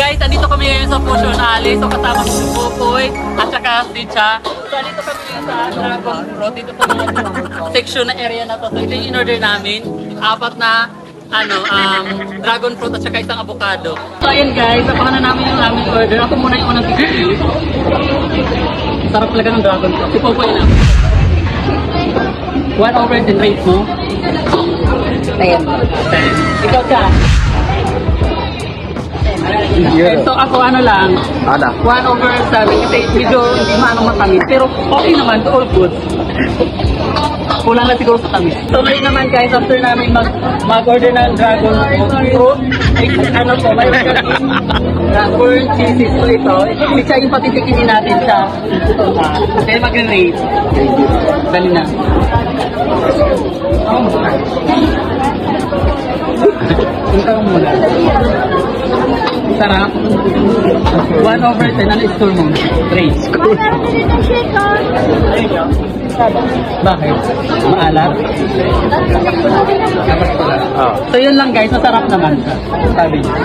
Guys, andito kami ngayon sa Fusion Alley. So kasama ko si Popoy at saka si Cha. So andito kami ngayon sa Dragon Fruit. Dito sa mga section na area na to. So ito yung in-order namin. Apat na dragon fruit at saka isang avocado. So ayun guys, napakan na namin yung aming order. Ako muna yung unang pipili. Sarap talaga ng dragon fruit. Si Popoy na. 1/10 rate mo? 10. Ikaw ka? So ako ano lang, 1/7 kasi medyo hindi maano matamis. Pero okay naman, all good. Kulang lang siguro sa tamis. So ngayon naman guys, after namin mag-order ng dragon fruit, ano po, may corn cheese po ito. Hindi siya yung patitikinin natin siya. Kaya mag-rate. Dali na. Ito muna. Sarap. 1/10. Ano score mo? 3. Score. Bakit? Maalat? So yun lang guys, masarap naman siya. Sabi niya.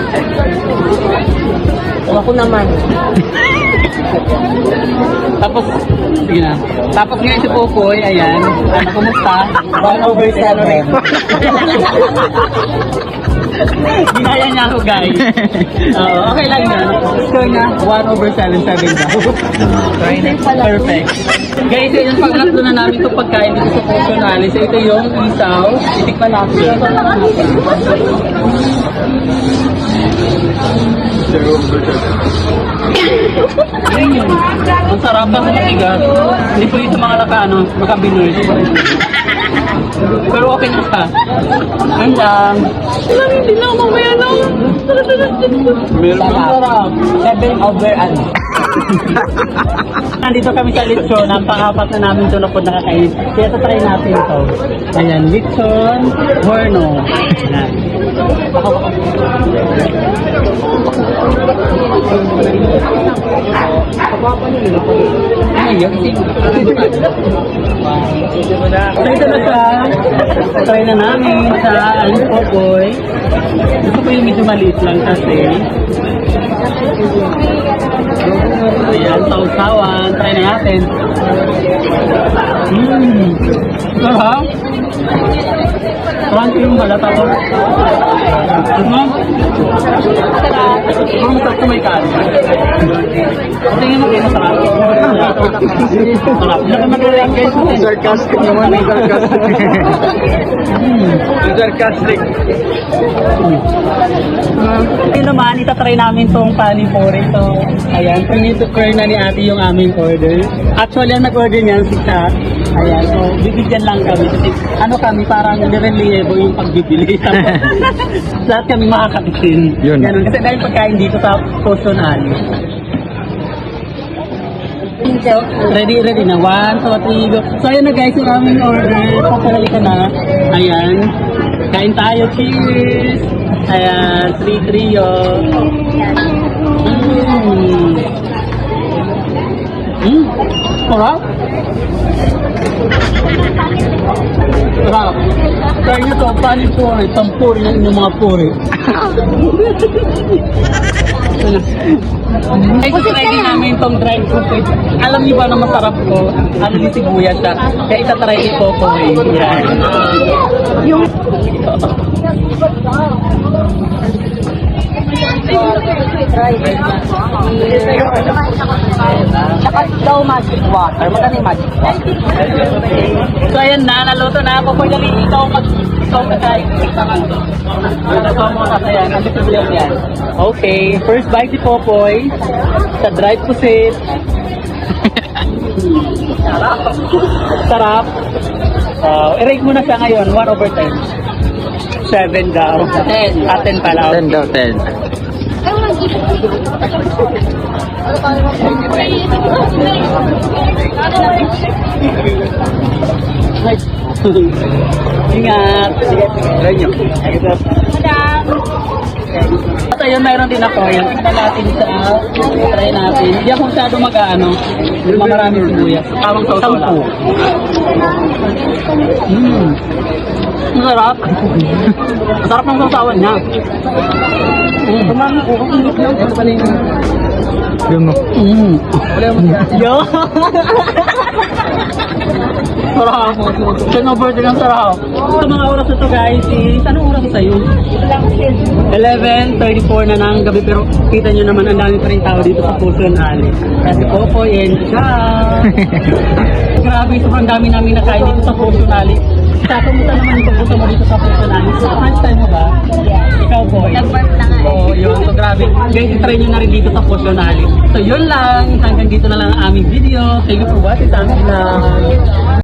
Ako naman. Tapos, sige na. Tapos ngayon si Popoy, ayan. Ano, kumusta? 1/7. Ginaya niya ako guys. Okay lang yan. Score na 1/7 daw. Perfect. Guys, yung pag-upload na namin itong pagkain dito sa Fusion Alley. So ito yung isaw. Itikman natin. Ayun yun. Ang sarap ng matigas. Hindi po yung sa mga makabinoy. Pero okay na siya. Ayun lang. Hindi na mamaya lang. Meron pa sarap. 7/ano. Nandito kami sa lechon. Ang pang-apat na namin ito na po nakakain. Kaya try natin ito. Ayan, lechon, horno. Ayan. Ay, yung isip. So ito na siya. Try na namin sa Popoy. Gusto ko yung medyo maliit lang kasi. Ayan, sausawan. Try na natin. Sarap. Crunchy yung halata ko. Kung masarap may kanin. Tingin mo kayo masarap. Sarap. Nakamagalang guys. Sarcastic naman. Sarcastic. Ito naman, itatry namin tong panipuri. So, ayan, pinituker na ni ate yung aming order. Actually, ang nag-order niyan si Cha. Ayan, so, bibigyan lang kami. Kasi, ano kami, parang nireliable yung pagbibili. Lahat kami makakatikin. Ganun. Kasi dahil pagkain dito sa Fusion Alley. Ready na. 1, 2, 3, go. So, ayan na guys, yung aming order. Papalali ka na. Ayan. Kain tayo. Cheers! Ayan, 3 trio. Sarap. Sarap. Try nyo to, panipuri. Tampuri yung inyong mga puri. Ay, ready namin itong dried fruit. Alam niyo ba na masarap ko? Ano ni sibuyas siya? Kaya itatry ito po eh. Yan. Yung... Saka daw magic water. Magkano yung magic water? So ayan na, naluto na ako. Pwede rin ikaw mag-kain. Ito mo kasi yan. Ang bibigyan yan. Okay, first bite si Popoy. Sa dried pusit. Sarap. I-rate mo na siya ngayon, 1/10. 7 daw. 10. 10 pala. 10 daw, 10. Ingat. Try nyo. At ayun, mayroon din ako. Ayan, tignan natin sa try natin. Hindi ako masyado mag-ano. Maraming sibuyas. Parang sausaw lang. Masarap. Masarap ng sausawan niya. Tumami ko, ang init lang. Ito pala yung... Yun mo. Wala mo siya. Yo! Sarap. Turnover din ang sarap. Sa mga oras na to guys is, anong oras na sa'yo? 11:34 na ng gabi pero kita nyo naman ang dami pa rin tao dito sa Fusion Alley. Kasi Popoy and Cham. Grabe, sobrang dami namin nakain dito sa Fusion Alley. Sa kumusta naman yung pagpunta mo dito sa Fusion Alley? First time mo ba? Ikaw po. Nag-birth na nga. Oo, yun. So, grabe. Guys, itry nyo na rin dito sa Fusion Alley. So, yun lang. Hanggang dito na lang ang aming video. Thank you for watching sa aming vlog.